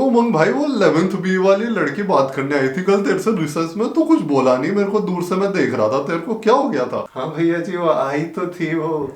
उमंग भाई वो 11th B वाली लड़की बात करने आई थी कल तेरे से रिसर्च में, तो कुछ बोला नहीं मेरे को, दूर से मैं देख रहा था, तेरे को क्या हो गया था? हाँ भैया जी वो आई तो थी वो,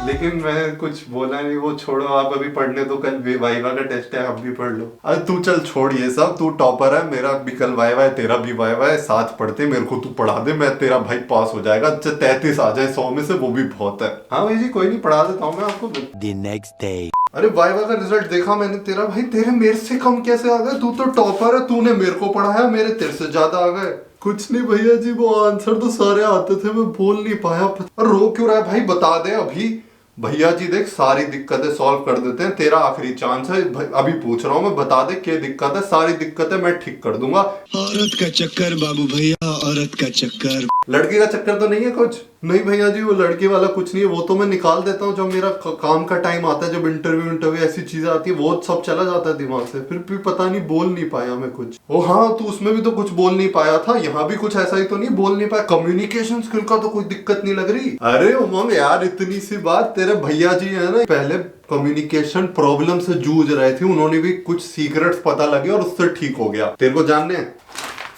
लेकिन मैं कुछ बोला नहीं। वो छोड़ो, आप अभी पढ़ने दो, कल वाइवा का टेस्ट है, आप भी पढ़ लो। अरे तू चल छोड़ ये सब, तू टॉपर है, मेरा भी कल वाइवा है, तेरा भी वाइवा है, साथ पढ़ते, मेरे को तू पढ़ा दे, मैं तेरा भाई पास हो जाएगा। 33 आ जाए 100 में से वो भी बहुत है। हाँ भाई जी कोई नहीं, पढ़ा देता हूँ मैं आपको। The next day. अरे वाइवा का रिजल्ट देखा मैंने तेरा, भाई तेरे मेरे से कम कैसे आ गए? तू तो टॉपर है, तूने मेरे को पढ़ाया, मेरे तेरे से ज्यादा आ गए। कुछ नहीं भैया जी, वो आंसर तो सारे आते थे, मैं बोल नहीं पाया। रो क्यों रहा है भाई, बता दे अभी। भैया जी देख, सारी दिक्कतें सॉल्व कर देते हैं, तेरा आखिरी चांस है, अभी पूछ रहा हूँ मैं, बता दे क्या दिक्कत है, सारी दिक्कतें मैं ठीक कर दूंगा। औरत का चक्कर बाबू भैया, औरत का चक्कर। लड़की का चक्कर तो नहीं है कुछ? नहीं भैया जी वो लड़की वाला कुछ नहीं है, वो तो मैं निकाल देता हूँ जब मेरा काम का टाइम आता है, जब इंटरव्यू ऐसी चीजें आती है, वो सब चला जाता है दिमाग से, फिर भी पता नहीं बोल नहीं पाया मैं कुछ। ओ हाँ, तो उसमें भी तो कुछ बोल नहीं पाया था, यहाँ भी कुछ ऐसा ही तो नहीं बोल नहीं पाया। कम्युनिकेशन स्किल का तो कोई दिक्कत नहीं लग रही। अरे उमंग यार, इतनी सी बात, तेरे भैया जी है ना, पहले कम्युनिकेशन प्रॉब्लम से जूझ रहे थे, उन्होंने भी कुछ सीक्रेट्स पता लगे और उससे ठीक हो गया। तेरे को जानने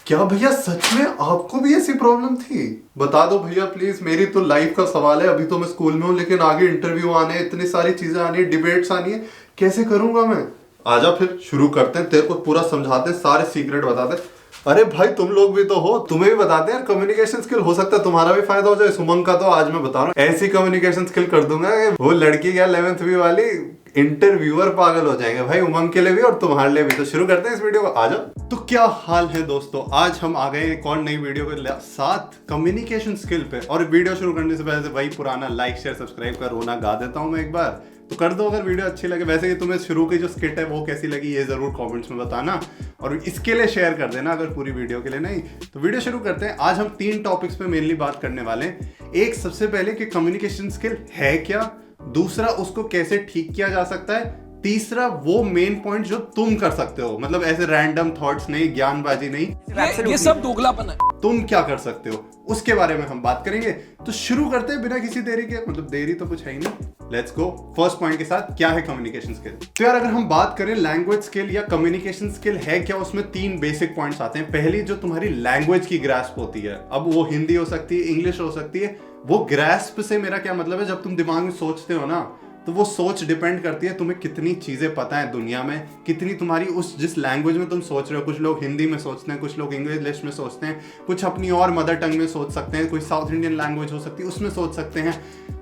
क्या भैया, सच में आपको भी ऐसी प्रॉब्लम थी? बता दो भैया प्लीज, मेरी तो लाइफ का सवाल है। अभी तो मैं स्कूल में हूँ, लेकिन आगे इंटरव्यू आने, इतनी सारी चीजें आनी है, डिबेट्स आनी है, कैसे करूंगा मैं? आजा फिर शुरू करते हैं, तेरे को पूरा समझाते हैं, सारे सीक्रेट बताते हैं। अरे भाई तुम लोग भी तो हो, तुम्हें भी बताते हैं यार कम्युनिकेशन स्किल, हो सकता है तुम्हारा भी फायदा हो जाए। सुमंग का तो आज मैं बता रहा हूँ, ऐसी कम्युनिकेशन स्किल कर दूंगा वो लड़की क्या 11th बी वाली इंटरव्यूअर पागल हो जाएंगे भाई, उमंग के लिए भी और तुम्हारे लिए भी। तो शुरू करते हैं इस वीडियो को, आ जाओ। तो क्या हाल है दोस्तों, आज हम आ गए एक और नई वीडियो के साथ कम्युनिकेशन स्किल पे। और वीडियो शुरू करने से पहले वही पुराना लाइक शेयर सब्सक्राइब का रोना गा देता हूँ मैं एक बार, तो कर दो अगर वीडियो अच्छी लगे। वैसे कि तुम्हें शुरू की जो स्किट है वो कैसी लगी ये जरूर कमेंट्स में बताना, और इसके लिए शेयर कर देना अगर पूरी वीडियो के लिए नहीं। तो वीडियो शुरू करते हैं। आज हम 3 टॉपिक्स पे मेनली बात करने वाले हैं। एक, सबसे पहले कि कम्युनिकेशन स्किल है क्या, दूसरा उसको कैसे ठीक किया जा सकता है, तीसरा वो मेन पॉइंट जो तुम कर सकते हो, मतलब ऐसे रैंडम थॉट्स नहीं, ज्ञानबाजी नहीं, ये सब दोगलापन है। तुम क्या कर सकते हो उसके बारे में हम बात करेंगे। तो शुरू करते हैं बिना किसी देरी के, मतलब देरी तो कुछ है ही नहीं, लेट्स गो फर्स्ट पॉइंट के साथ। क्या है कम्युनिकेशन स्किल? तो यार अगर हम बात करें लैंग्वेज स्किल या कम्युनिकेशन स्किल है क्या, उसमें 3 बेसिक पॉइंट्स आते हैं। पहली जो तुम्हारी लैंग्वेज की ग्रास्प होती है, अब वो हिंदी हो सकती है, इंग्लिश हो सकती है। वो ग्रास्प से मेरा क्या मतलब है, जब तुम दिमाग में सोचते हो ना, तो वो सोच डिपेंड करती है तुम्हें कितनी चीजें पता है दुनिया में, कितनी तुम्हारी उस जिस लैंग्वेज में तुम सोच रहे हो। कुछ लोग हिंदी में सोचते हैं, कुछ लोग इंग्लिश में सोचते हैं, कुछ अपनी और मदर टंग में सोच सकते हैं, कोई साउथ इंडियन लैंग्वेज हो सकती है उसमें सोच सकते हैं,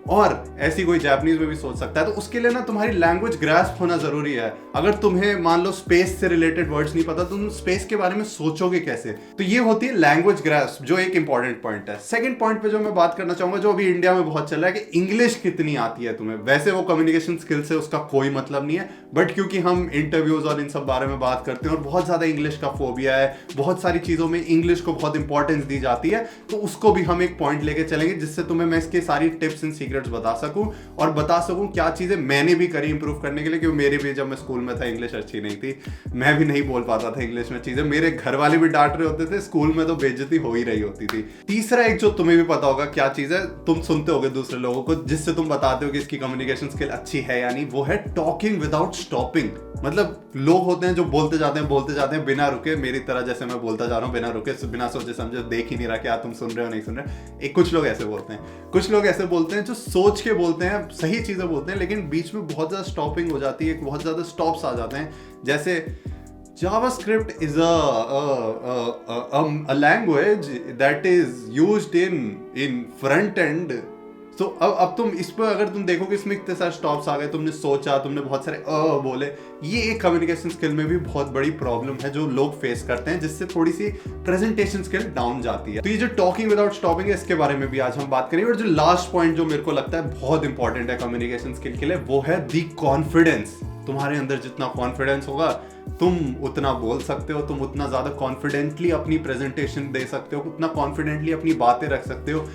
और ऐसी कोई जापानीज में भी सोच सकता है। तो उसके लिए ना तुम्हारी लैंग्वेज ग्रास्प होना जरूरी है। अगर तुम्हें मान लो स्पेस से रिलेटेड वर्ड्स नहीं पता, तुम स्पेस के बारे में सोचोगे कैसे? तो ये होती है लैंग्वेज ग्रास्प, जो एक इंपॉर्टेंट पॉइंट है। सेकंड पॉइंट पे जो मैं बात करना चाहूंगा, जो अभी इंडिया में बहुत चल रहा है, कि इंग्लिश कितनी आती है तुम्हें। वैसे वो कम्युनिकेशन स्किल से उसका कोई मतलब नहीं है, बट क्योंकि हम इंटरव्यूज और इन सब बारे में बात करते हैं और बहुत ज्यादा इंग्लिश का फोबिया है, बहुत सारी चीजों में इंग्लिश को बहुत इंपॉर्टेंस दी जाती है, तो उसको भी हम एक पॉइंट लेके चलेंगे, जिससे तुम्हें मैं इसके सारी टिप्स एंड सीक्रेट्स बता सकूं और बता सकूं क्या चीजें मैंने भी करी इंप्रूव करने के लिए। क्योंकि मेरी भी जब मैं स्कूल में था इंग्लिश अच्छी नहीं थी, मैं भी नहीं बोल पाता था इंग्लिश में चीजें, मेरे घर वाले भी डांट रहे होते थे, स्कूल में तो बेइज्जती हो ही रही होती थी। तीसरा एक जो तुम्हें भी पता होगा क्या चीज है, तुम सुनते होगे दूसरे लोगों को, जिससे तुम बताते हो कि इसकी कम्युनिकेशन स्किल अच्छी है या नहीं, वो है टॉकिंग विदाउट स्टॉपिंग। मतलब लोग होते हैं जो बोलते जाते हैं बिना रुके, मेरी तरह जैसे मैं बोलता जा रहा हूँ बिना रुके, बिना सोचे समझे, देख ही नहीं रहा क्या तुम सुन रहे हो नहीं सुन रहे। एक कुछ लोग ऐसे बोलते हैं, कुछ लोग ऐसे बोलते हैं जो सोच के बोलते हैं, सही चीजें बोलते हैं, लेकिन बीच में बहुत ज्यादा स्टॉपिंग हो जाती है, बहुत ज्यादा स्टॉप्स आ जाते हैं। जैसे JavaScript is a language that is used in front end. तो अब तुम इस पर अगर तुम देखो कि इसमें इतने सारे स्टॉप्स आ गए, तुमने सोचा, तुमने बहुत सारे बोले, ये एक कम्युनिकेशन स्किल में भी बहुत बड़ी प्रॉब्लम है जो लोग फेस करते हैं, जिससे थोड़ी सी प्रेजेंटेशन स्किल डाउन जाती है। तो ये जो टॉकिंग विदाउट स्टॉपिंग है, इसके बारे में भी आज हम बात करेंगे। और जो लास्ट पॉइंट जो मेरे को लगता है बहुत इंपॉर्टेंट है कम्युनिकेशन स्किल के लिए, वो है दी कॉन्फिडेंस। तुम्हारे अंदर जितना कॉन्फिडेंस होगा, तुम उतना बोल सकते हो, तुम उतना ज्यादा कॉन्फिडेंटली अपनी प्रेजेंटेशन दे सकते हो, उतना कॉन्फिडेंटली अपनी बातें रख सकते हो,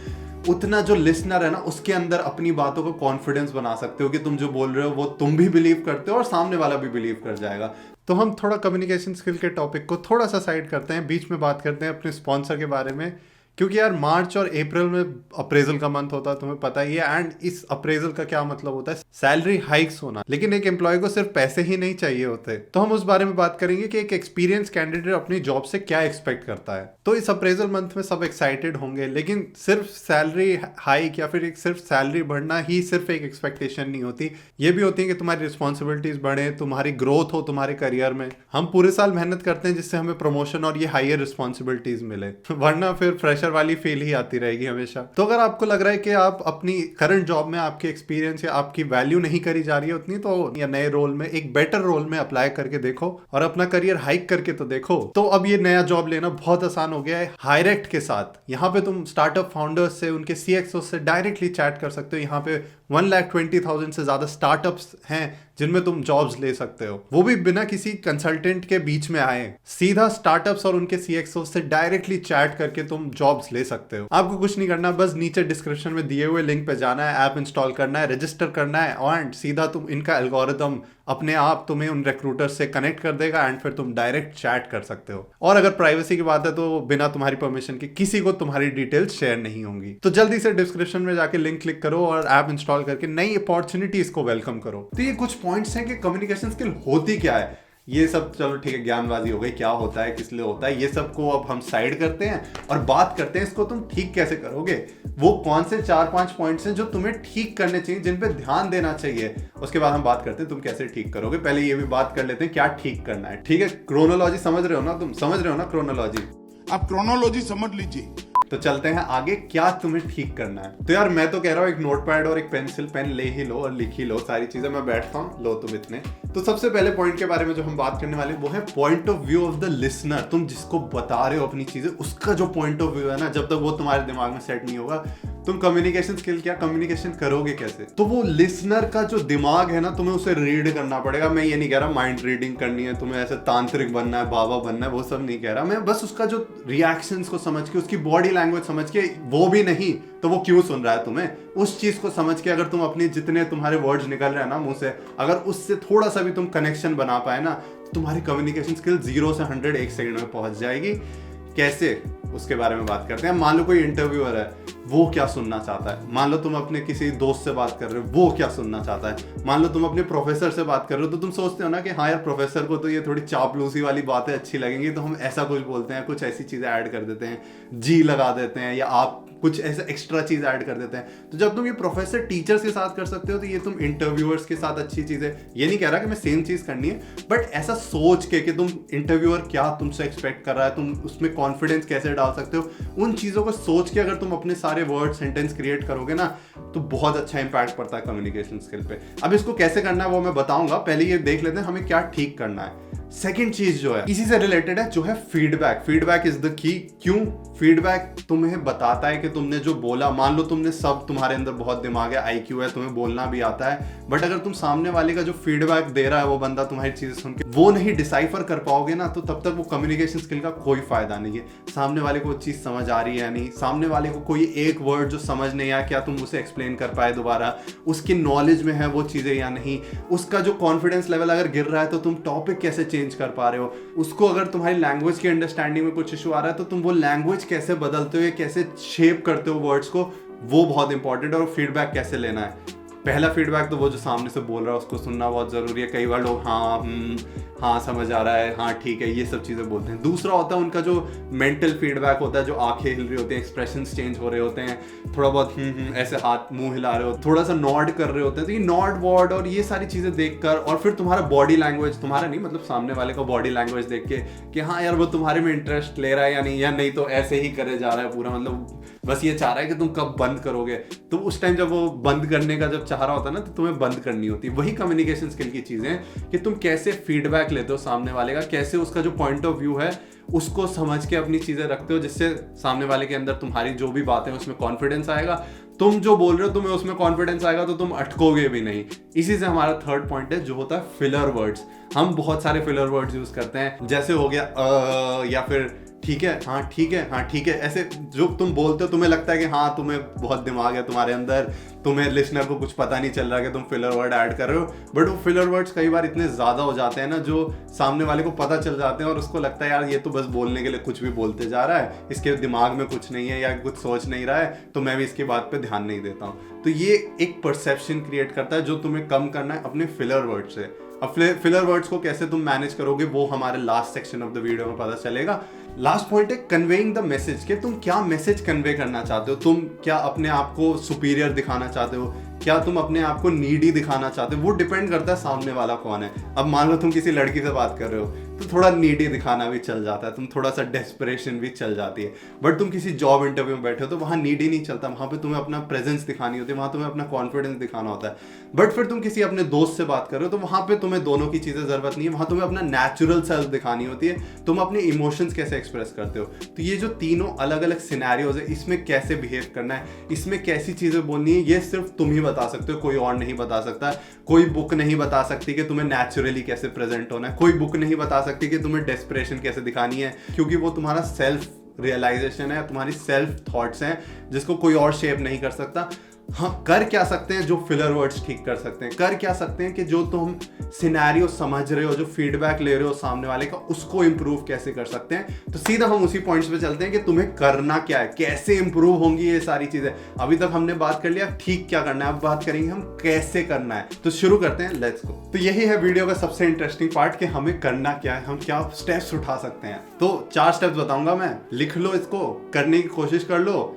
उतना जो लिसनर है ना उसके अंदर अपनी बातों को कॉन्फिडेंस बना सकते हो कि तुम जो बोल रहे हो वो तुम भी बिलीव करते हो और सामने वाला भी बिलीव कर जाएगा। तो हम थोड़ा कम्युनिकेशन स्किल के टॉपिक को थोड़ा सा साइड करते हैं, बीच में बात करते हैं अपने स्पॉन्सर के बारे में, क्योंकि यार मार्च और अप्रैल में अप्रेजल का मंथ होता है, तुम्हें पता ही है। एंड इस अप्रेजल का क्या मतलब होता है, सैलरी हाइक्स होना। लेकिन एक एम्प्लॉय को सिर्फ पैसे ही नहीं चाहिए होते, तो हम उस बारे में बात करेंगे कि एक एक्सपीरियंस कैंडिडेट अपनी जॉब से क्या एक्सपेक्ट करता है। तो इस अप्रेजल मंथ में सब एक्साइटेड होंगे, लेकिन सिर्फ सैलरी हाइक या फिर एक सिर्फ सैलरी बढ़ना ही सिर्फ एक एक्सपेक्टेशन नहीं होती। ये भी होती है कि तुम्हारी रिस्पॉन्सिबिलिटीज बढ़े, तुम्हारी ग्रोथ हो तुम्हारे करियर में। हम पूरे साल मेहनत करते हैं जिससे हमें प्रमोशन और ये हायर रिस्पॉन्सिबिलिटीज मिले, वरना फिर फ्रेशर वाली फील ही आती रहेगी हमेशा। तो अगर आपको लग रहा है कि आप अपनी करंट जॉब में आपके एक्सपीरियंस या आपकी वैल्यू नहीं करी जा रही है उतनी, तो या नए रोल में, एक बेटर रोल में अप्लाई करके देखो और अपना करियर हाइक करके तो देखो। तो अब ये नया जॉब लेना बहुत आसान हो गया है हायरेक्ट के साथ। यहाँ पे तुम स्टार्टअप फाउंडर्स से, उनके CXO से डायरेक्टली चैट कर सकते हो। यहाँ पे 1,20,000 से ज्यादा स्टार्टअप्स हैं जिनमें तुम जॉब्स ले सकते हो, वो भी बिना किसी कंसल्टेंट के बीच में आए। सीधा स्टार्टअप्स और उनके CXO से डायरेक्टली चैट करके तुम जॉब्स ले सकते हो। आपको कुछ नहीं करना, बस नीचे डिस्क्रिप्शन में दिए हुए लिंक पे जाना है, ऐप इंस्टॉल करना है, रजिस्टर करना है, और सीधा तुम इनका एल्गोरिदम अपने आप तुम्हें उन रिक्रूटर से कनेक्ट कर देगा एंड फिर तुम डायरेक्ट चैट कर सकते हो। और अगर प्राइवेसी की बात है तो बिना तुम्हारी परमिशन के किसी को तुम्हारी डिटेल्स शेयर नहीं होंगी। तो जल्दी से डिस्क्रिप्शन में जाके लिंक क्लिक करो और ऐप इंस्टॉल करके नई अपॉर्चुनिटीज को वेलकम करो। तो ये कुछ पॉइंट्स हैं कि कम्युनिकेशन स्किल होती क्या है। ये सब चलो ठीक है, ज्ञानबाजी हो गई, क्या होता है, किस लिए होता है, ये सब को अब हम साइड करते हैं और बात करते हैं इसको तुम ठीक कैसे करोगे। वो कौन से 4-5 पॉइंट्स हैं जो तुम्हें ठीक करने चाहिए, जिन पे ध्यान देना चाहिए, उसके बाद हम बात करते हैं तुम कैसे ठीक करोगे। पहले ये भी बात कर लेते हैं क्या ठीक करना है। ठीक है, क्रोनोलॉजी समझ रहे हो ना, तुम समझ रहे हो ना क्रोनोलॉजी? आप क्रोनोलॉजी समझ लीजिए। तो चलते हैं आगे, क्या तुम्हें ठीक करना है। तो यार मैं तो कह रहा हूँ एक नोटपैड और एक पेंसिल पेन ले ही लो और लिख ही लो सारी चीजें। मैं बैठता हूँ, लो तुम इतने। तो सबसे पहले पॉइंट के बारे में जो हम बात करने वाले वो है point of view of the listener. तुम जिसको बता रहे हो अपनी चीजें, उसका जो पॉइंट ऑफ व्यू है ना, जब तक वो तुम्हारे दिमाग में सेट नहीं होगा तुम कम्युनिकेशन स्किल क्या, कम्युनिकेशन करोगे कैसे। तो वो लिसनर का जो दिमाग है ना, तुम्हें उसे रीड करना पड़ेगा। मैं ये नहीं कह रहा माइंड रीडिंग करनी है, तुम्हें ऐसे तांत्रिक बनना है, बाबा बनना है, वो सब नहीं कह रहा मैं। बस उसका जो रिएक्शंस को समझ के, उसकी बॉडी लैंग्वेज समझ के, वो भी नहीं तो वो क्यों सुन रहा है तुम्हें, उस चीज को समझ के अगर तुम अपनी जितने तुम्हारे वर्ड्स निकल रहे हैं ना मुंह से, अगर उससे थोड़ा सा भी तुम कनेक्शन बना पाए ना, तो तुम्हारी कम्युनिकेशन स्किल 0 से 100 एक सेकंड में पहुंच जाएगी। कैसे, उसके बारे में बात करते हैं। मान लो कोई इंटरव्यूअर है, वो क्या सुनना चाहता है। मान लो तुम अपने किसी दोस्त से बात कर रहे हो, वो क्या सुनना चाहता है। मान लो तुम अपने प्रोफेसर से बात कर रहे हो, तो तुम सोचते हो ना कि हाँ यार प्रोफेसर को तो ये थोड़ी चापलूसी वाली बातें अच्छी लगेंगी, तो हम ऐसा कुछ बोलते हैं, कुछ ऐसी चीजें ऐड कर देते हैं, जी लगा देते हैं, या आप कुछ ऐसा एक्स्ट्रा चीज ऐड कर देते हैं। तो जब तुम ये प्रोफेसर टीचर्स के साथ कर सकते हो, तो ये तुम इंटरव्यूअर्स के साथ अच्छी चीज है। ये नहीं कह रहा कि मैं सेम चीज करनी है, बट ऐसा सोच के कि तुम इंटरव्यूअर क्या तुमसे एक्सपेक्ट कर रहा है, तुम उसमें कॉन्फिडेंस कैसे डाल सकते हो, उन चीजों को सोच के अगर तुम अपने सारे वर्ड सेंटेंस क्रिएट करोगे ना, तो बहुत अच्छा इंपैक्ट पड़ता है कम्युनिकेशन स्किल पे। अब इसको कैसे करना है वो मैं बताऊंगा, पहले ये देख लेते हैं हमें क्या ठीक करना है। सेकंड चीज जो है इसी से रिलेटेड है, जो है feedback. Feedback is the key. क्यों? फीडबैक तुम्हें बताता है कि तुमने जो बोला, मान लो तुमने सब, तुम्हारे अंदर बहुत दिमाग है, IQ है, तुम्हें बोलना भी आता है, बट अगर तुम सामने वाले का जो फीडबैक दे रहा है वो बंदा तुम्हारी चीजें सुन के वो नहीं डिसाइफर कर पाओगे ना, तो तब तक वो कम्युनिकेशन स्किल का कोई फायदा नहीं है। सामने वाले को वो चीज समझ आ रही है या नहीं, सामने वाले को कोई एक वर्ड जो समझ नहीं आया, क्या तुम उसे एक्सप्लेन कर पाए दोबारा, उसकी नॉलेज में है वो चीजें या नहीं, उसका जो कॉन्फिडेंस लेवल अगर गिर रहा है तो तुम टॉपिक कैसे चेंज कर पा रहे हो, उसको अगर तुम्हारी लैंग्वेज की अंडरस्टैंडिंग में कुछ इशू आ रहा है तो तुम वो लैंग्वेज कैसे बदलते हो, कैसे शेप करते हो वर्ड्स को, वो बहुत इंपॉर्टेंट है। और फीडबैक कैसे लेना है, पहला फीडबैक तो वो जो सामने से बोल रहा है उसको सुनना बहुत जरूरी है। कई बार लोग हाँ समझ आ रहा है, हाँ ठीक है, ये सब चीजें बोलते हैं। दूसरा होता है उनका जो मेंटल फीडबैक होता है, जो आंखें हिल रही होती हैं, एक्सप्रेशंस चेंज हो रहे होते हैं, थोड़ा बहुत ऐसे हाथ मुंह हिला रहे हो, थोड़ा सा नॉड कर रहे होते हैं, तो ये नॉड वॉड और ये सारी चीजें देखकर, और फिर तुम्हारा बॉडी लैंग्वेज, तुम्हारा नहीं मतलब सामने वाले का बॉडी लैंग्वेज देख के कि हाँ यार वो तुम्हारे में इंटरेस्ट ले रहा है या नहीं तो ऐसे ही करे जा रहा है पूरा, मतलब बस ये चाह रहा है कि तुम कब बंद करोगे। तो उस टाइम जब वो बंद करने का जब चाह रहा होता है ना, तो तुम्हें बंद करनी होती है। वही कम्युनिकेशन स्किल की चीजें हैं कि तुम कैसे फीडबैक लेते हो सामने वाले का, कैसे उसका जो पॉइंट ऑफ व्यू है उसको समझ के अपनी चीजें रखते हो, जिससे सामने वाले के अंदर तुम्हारी जो भी बातें हैं उसमें कॉन्फिडेंस आएगा। तुम जो बोल रहे हो तुम्हें उसमें कॉन्फिडेंस आएगा तो तुम अटकोगे भी नहीं। इसी से हमारा थर्ड पॉइंट है जो होता है फिलर वर्ड्स। हम बहुत सारे फिलर वर्ड्स यूज करते हैं, जैसे हो गया या फिर ठीक है, हाँ ठीक है, हाँ ठीक है, ऐसे जो तुम बोलते हो तुम्हें लगता है कि हाँ तुम्हें बहुत दिमाग है तुम्हारे अंदर, तुम्हें लिसनर को कुछ पता नहीं चल रहा कि तुम फिलर वर्ड ऐड कर रहे हो, बट वो फिलर वर्ड्स कई बार इतने ज़्यादा हो जाते हैं ना जो सामने वाले को पता चल जाते हैं और उसको लगता है यार ये तो बस बोलने के लिए कुछ भी बोलते जा रहा है, इसके दिमाग में कुछ नहीं है या कुछ सोच नहीं रहा है, तो मैं भी इसकी बात पे ध्यान नहीं देता हूँ। तो ये एक परसेप्शन क्रिएट करता है जो तुम्हें कम करना है अपने फिलर वर्ड से। अब फिलर वर्ड्स को कैसे तुम मैनेज करोगे वो हमारे last section of the video में पता चलेगा। लास्ट पॉइंट है कन्वेइंग द मैसेज, कि तुम क्या मैसेज कन्वे करना चाहते हो। तुम क्या अपने आप को सुपीरियर दिखाना चाहते हो, क्या तुम अपने आप को नीडी दिखाना चाहते हो, वो डिपेंड करता है सामने वाला कौन है। अब मान लो तुम किसी लड़की से बात कर रहे हो तो थोड़ा नीडी दिखाना भी चल जाता है, तुम थोड़ा सा डेस्परेशन भी चल जाती है। बट तुम किसी जॉब इंटरव्यू में बैठे हो तो वहाँ नीडी नहीं चलता, वहाँ पे तुम्हें अपना प्रेजेंस दिखानी होती है, वहाँ तुम्हें अपना कॉन्फिडेंस दिखाना होता है। बट फिर तुम किसी अपने दोस्त से बात कर रहे हो तो वहाँ पे तुम्हें दोनों की चीज़ें ज़रूरत नहीं है, वहाँ तुम्हें अपना नेचुरल सेल्फ दिखानी होती है, तुम अपने इमोशंस कैसे एक्सप्रेस करते हो। तो ये जो तीनों अलग अलग सिनेरियोज है, इसमें कैसे बिहेव करना है, इसमें कैसी चीज़ें बोलनी है, ये सिर्फ तुम ही बता सकते हो, कोई और नहीं बता सकता। कोई बुक नहीं बता सकती कि तुम्हें नेचुरली कैसे प्रेजेंट होना है, कोई बुक नहीं बता सकती कि तुम्हें डेस्परेशन कैसे दिखानी है, क्योंकि वो तुम्हारा सेल्फ रियलाइजेशन है, तुम्हारी सेल्फ थॉट्स हैं जिसको कोई और शेप नहीं कर सकता। हाँ, कर क्या सकते हैं, जो फिलर वर्ड्स ठीक कर सकते हैं। कर क्या सकते हैं कि जो तुम सिनेरियो समझ रहे हो, जो फीडबैक ले रहे हो सामने वाले का, उसको इंप्रूव कैसे कर सकते हैं। तो सीधा हम उसी पॉइंट्स पे चलते हैं कि तुम्हें करना क्या है, कैसे इंप्रूव होंगी ये सारी चीजें। अभी तक हमने बात कर लिया ठीक क्या करना है, अब बात करेंगे हम कैसे करना है। तो शुरू करते हैं, लेट्स गो। तो यही है वीडियो का सबसे इंटरेस्टिंग पार्ट कि हमें करना क्या है, हम क्या स्टेप्स उठा सकते हैं। तो 4 स्टेप्स बताऊंगा मैं, लिख लो इसको, करने की कोशिश कर लो।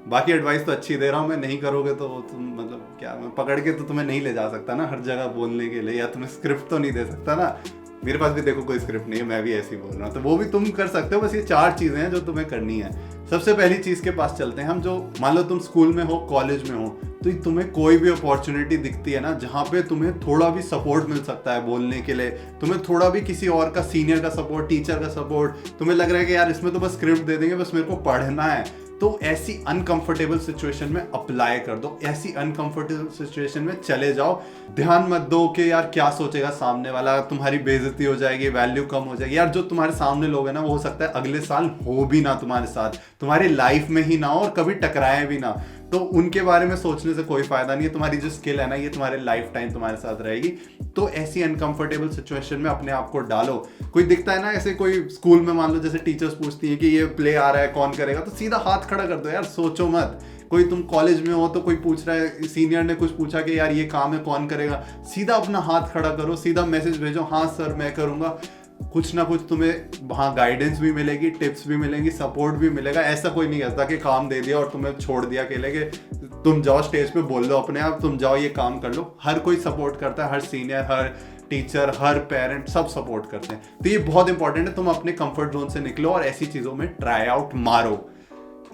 बाकी एडवाइस तो अच्छी दे रहा हूँ मैं, नहीं करोगे तो तुम मतलब क्या, मैं पकड़ के तो तुम्हें नहीं ले जा सकता ना हर जगह बोलने के लिए, या तुम्हें स्क्रिप्ट तो नहीं दे सकता ना। मेरे पास भी देखो कोई स्क्रिप्ट नहीं है, मैं भी ऐसे ही बोल रहा हूँ, तो वो भी तुम कर सकते हो। बस ये 4 चीज़ें हैं जो तुम्हें करनी है। सबसे पहली चीज़ के पास चलते हैं हम। जो मान लो तुम स्कूल में हो, कॉलेज में हो, तो तुम्हें कोई भी अपॉर्चुनिटी दिखती है ना जहाँ पे तुम्हें थोड़ा भी सपोर्ट मिल सकता है बोलने के लिए, तुम्हें थोड़ा भी किसी और का, सीनियर का सपोर्ट, टीचर का सपोर्ट, तुम्हें लग रहा है कि यार इसमें तो बस स्क्रिप्ट दे देंगे, बस मेरे को पढ़ना है, तो ऐसी अनकंफर्टेबल सिचुएशन में अप्लाई कर दो, ऐसी अनकंफर्टेबल सिचुएशन में चले जाओ। ध्यान मत दो कि यार क्या सोचेगा सामने वाला, तुम्हारी बेइज्जती हो जाएगी, वैल्यू कम हो जाएगी। यार जो तुम्हारे सामने लोग हैं ना, वो हो सकता है अगले साल हो भी ना तुम्हारे साथ, तुम्हारी लाइफ में ही ना हो और कभी टकराए भी ना, तो उनके बारे में सोचने से कोई फायदा नहीं है। तुम्हारी जो स्किल है ना, ये तुम्हारे लाइफ टाइम तुम्हारे साथ रहेगी। तो ऐसी अनकंफर्टेबल सिचुएशन में अपने आप को डालो। कोई दिखता है ना ऐसे, कोई स्कूल में मान लो जैसे टीचर्स पूछती हैं कि ये प्ले आ रहा है कौन करेगा, तो सीधा हाथ खड़ा कर दो यार, सोचो मत। कोई तुम कॉलेज में हो तो कोई पूछ रहा है, सीनियर ने कुछ पूछा कि यार ये काम है कौन करेगा, सीधा अपना हाथ खड़ा करो, सीधा मैसेज भेजो, हाँ सर मैं करूँगा। कुछ ना कुछ तुम्हें वहाँ गाइडेंस भी मिलेगी, टिप्स भी मिलेंगी, सपोर्ट भी मिलेगा। ऐसा कोई नहीं कहता कि काम दे दिया और तुम्हें छोड़ दिया अकेले के तुम जाओ स्टेज पे बोल दो अपने आप, तुम जाओ ये काम कर लो। हर कोई सपोर्ट करता है, हर सीनियर, हर टीचर, हर पेरेंट, सब सपोर्ट करते हैं। तो ये बहुत इंपॉर्टेंट है, तुम अपने कंफर्ट जोन से निकलो और ऐसी चीज़ों में ट्राई आउट मारो।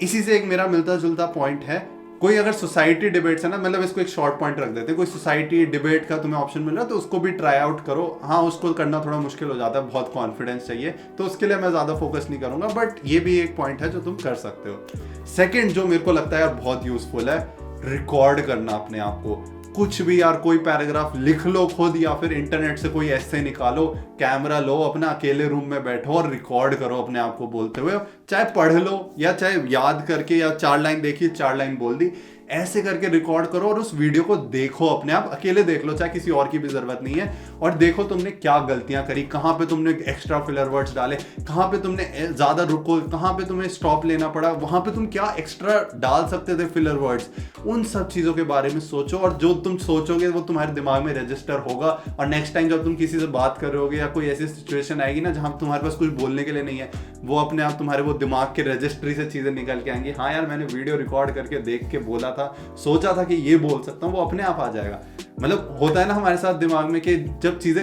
इसी से एक मेरा मिलता जुलता पॉइंट है, कोई अगर सोसाइटी डिबेट्स है ना, मतलब इसको एक शॉर्ट पॉइंट रख देते हैं, कोई सोसाइटी डिबेट का तुम्हें ऑप्शन मिल रहा है तो उसको भी ट्राई आउट करो। हाँ, उसको करना थोड़ा मुश्किल हो जाता है, बहुत कॉन्फिडेंस चाहिए, तो उसके लिए मैं ज़्यादा फोकस नहीं करूँगा, बट ये भी एक पॉइंट है जो तुम कर सकते हो। सेकेंड जो मेरे को लगता है यार बहुत यूजफुल है, रिकॉर्ड करना अपने आप को। कुछ भी यार, कोई पैराग्राफ लिख लो खुद, या फिर इंटरनेट से कोई ऐसे निकालो, कैमरा लो, अपना अकेले रूम में बैठो और रिकॉर्ड करो अपने आप को बोलते हुए। चाहे पढ़ लो या चाहे याद करके, या 4 लाइन देखी 4 लाइन बोल दी, ऐसे करके रिकॉर्ड करो और उस वीडियो को देखो अपने आप, अकेले देख लो, चाहे किसी और की भी जरूरत नहीं है, और देखो तुमने क्या गलतियां करी, कहाँ पे तुमने एक्स्ट्रा फिलर वर्ड्स डाले, कहाँ पे तुमने ज्यादा रुको, कहाँ पे तुम्हें स्टॉप लेना पड़ा, वहां पे तुम क्या एक्स्ट्रा डाल सकते थे फिलर वर्ड्स। उन सब चीजों के बारे में सोचो, और जो तुम सोचोगे वो तुम्हारे दिमाग में रजिस्टर होगा, और नेक्स्ट टाइम जब तुम किसी से बात कर रहे होगे या कोई ऐसी सिचुएशन आएगी ना जहां तुम्हारे पास कुछ बोलने के लिए नहीं है, वो अपने आप तुम्हारे वो दिमाग के रजिस्ट्री से चीजें निकल के आएंगी। हाँ यार, मैंने वीडियो रिकॉर्ड करके देख के बोला था, सोचा था कि ये बोल सकता हूँ, वो अपने आप आ जाएगा। मतलब होता है ना हमारे साथ दिमाग में कि जब चीजें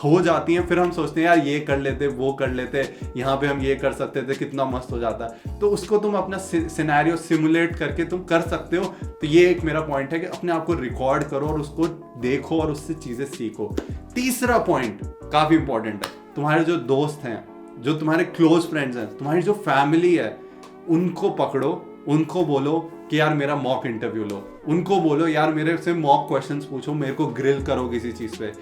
हो जाती हैं फिर हम सोचते हैं यार ये कर लेते, वो कर लेते, यहाँ पे हम ये कर सकते थे, कितना मस्त हो जाता। तो उसको तुम अपना सिनेरियो सिमुलेट करके तुम कर सकते हो। तो ये एक मेरा पॉइंट है कि अपने आप को रिकॉर्ड करो और उसको देखो और उससे चीजें सीखो। तीसरा पॉइंट काफी इंपॉर्टेंट है, तुम्हारे जो दोस्त हैं, जो तुम्हारे क्लोज फ्रेंड्स हैं, तुम्हारी जो फैमिली है, उनको पकड़ो, उनको बोलो कि यार मेरा मॉक इंटरव्यू लो, उनको बोलो यार मेरे से मॉक क्वेश्चंस पूछो, मेरे को ग्रिल करो किसी चीज़ पे।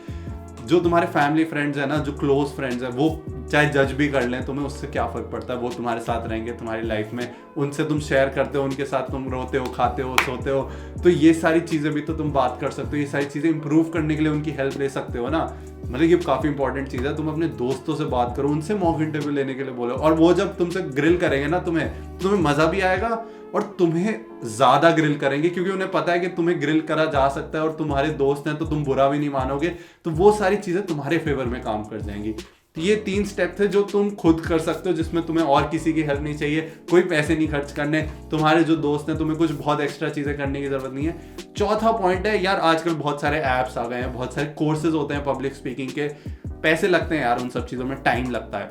जो तुम्हारे फैमिली फ्रेंड्स हैं ना, जो क्लोज फ्रेंड्स हैं, वो चाहे जज भी कर लें, तुम्हें उससे क्या फर्क पड़ता है, वो तुम्हारे साथ रहेंगे तुम्हारी लाइफ में, उनसे तुम शेयर करते हो, उनके साथ तुम रोते हो, खाते हो, सोते हो, तो ये सारी चीज़ें भी तो तुम बात कर सकते हो, ये सारी चीज़ें इंप्रूव करने के लिए उनकी हेल्प ले सकते हो ना। मतलब ये काफ़ी इंपॉर्टेंट चीज़ है। तुम अपने दोस्तों से बात करो, उनसे मॉक इंटरव्यू लेने के लिए बोलो, और वो जब तुमसे ग्रिल करेंगे ना तुम्हें मज़ा भी आएगा और तुम्हें ज़्यादा ग्रिल करेंगे, क्योंकि उन्हें पता है कि तुम्हें ग्रिल करा जा सकता है और तुम्हारे दोस्त हैं तो तुम बुरा भी नहीं मानोगे, तो वो सारी चीज़ें तुम्हारे फेवर में काम कर जाएंगी। तो ये 3 स्टेप थे जो तुम खुद कर सकते हो, जिसमें तुम्हें और किसी की हेल्प नहीं चाहिए, कोई पैसे नहीं खर्च करने, तुम्हारे जो दोस्त हैं तुम्हें कुछ बहुत एक्स्ट्रा चीज़ें करने की जरूरत नहीं है। चौथा पॉइंट है यार, आजकल बहुत सारे ऐप्स आ गए हैं, बहुत सारे कोर्सेज होते हैं पब्लिक स्पीकिंग के, पैसे लगते हैं यार उन सब चीज़ों में, टाइम लगता है,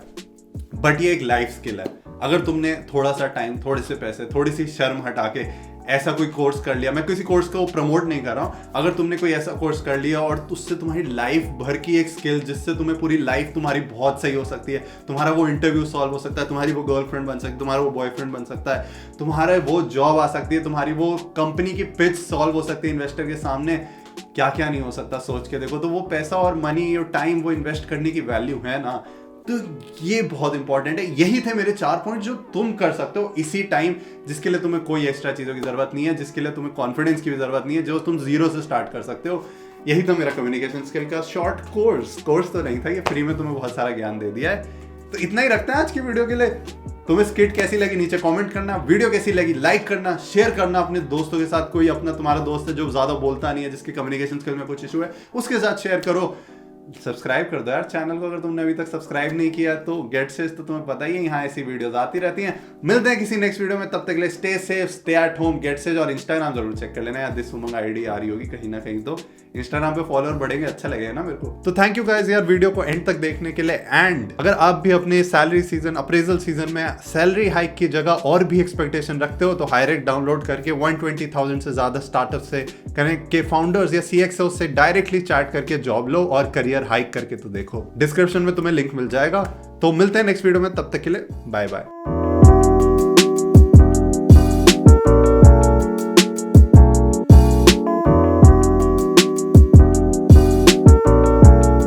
बट ये एक लाइफ स्किल है। अगर तुमने थोड़ा सा टाइम, थोड़े से पैसे, थोड़ी सी शर्म हटा के ऐसा कोई कोर्स कर लिया, मैं किसी कोर्स को प्रमोट नहीं कर रहा हूँ, अगर तुमने कोई ऐसा कोर्स कर लिया और उससे तुम्हारी लाइफ भर की एक स्किल, जिससे तुम्हें पूरी लाइफ तुम्हारी बहुत सही हो सकती है, तुम्हारा वो इंटरव्यू सॉल्व हो सकता है, तुम्हारी वो गर्लफ्रेंड बन सकती है, तुम्हारा वो बॉयफ्रेंड बन सकता है, तुम्हारा वो जॉब आ सकती है, तुम्हारी वो कंपनी की पिच सॉल्व हो सकती है इन्वेस्टर के सामने, क्या क्या नहीं हो सकता सोच के देखो। तो वो पैसा और मनी और टाइम वो इन्वेस्ट करने की वैल्यू है ना, तो ये बहुत इंपॉर्टेंट है। यही थे मेरे 4 पॉइंट जो तुम कर सकते हो इसी टाइम, जिसके लिए तुम्हें कोई एक्स्ट्रा चीज़ों की जरूरत नहीं है, जिसके लिए तुम्हें कॉन्फिडेंस की भी जरूरत नहीं है, जो तुम 0 से स्टार्ट कर सकते हो। यही तो मेरा कम्युनिकेशन स्किल का शॉर्ट कोर्स तो नहीं था, ये फ्री में तुम्हें बहुत सारा ज्ञान दे दिया है। तो इतना ही रखते हैं आज की वीडियो के लिए। तुम्हें स्किट कैसी लगी नीचे कमेंट करना, वीडियो कैसी लगी लाइक करना, शेयर करना अपने दोस्तों के साथ, कोई अपना तुम्हारा दोस्त है जो ज्यादा बोलता नहीं है, जिसके कम्युनिकेशन स्किल में कुछ इशू है, उसके साथ शेयर करो। सब्सक्राइब कर दो यार चैनल को, अगर तुमने अभी तक सब्सक्राइब नहीं किया तो। गेट सेज तो तुम्हें पता ही है, यहाँ ऐसी वीडियोस आती रहती हैं। मिलते हैं किसी नेक्स्ट वीडियो में, तब तक के लिए stay safe, stay at home. गेट सेज और इंस्टाग्राम जरूर चेक कर लेना यार, दिस उमंग आईडी आ रही होगी कहीं ना कहीं, तो इंस्टाग्राम पे फॉलोअर बढ़ेंगे, अच्छा लगेगा ना मेरे को। तो थैंक यू गाइस यार वीडियो को एंड तक देखने के लिए। एंड अगर आप भी अपने सैलरी सीजन, अप्रेजल सीजन में सैलरी हाइक की जगह और भी एक्सपेक्टेशन रखते हो, तो हायरेक्ट डाउनलोड करके 120,000 से ज्यादा स्टार्टअप से कनेक्ट के फाउंडर्स या CXO से डायरेक्टली चैट करके जॉब लो और करियर हाइक करके तो देखो। डिस्क्रिप्शन में तुम्हें लिंक मिल जाएगा। तो मिलते हैं नेक्स्ट वीडियो में, तब तक के लिए बाय बाय।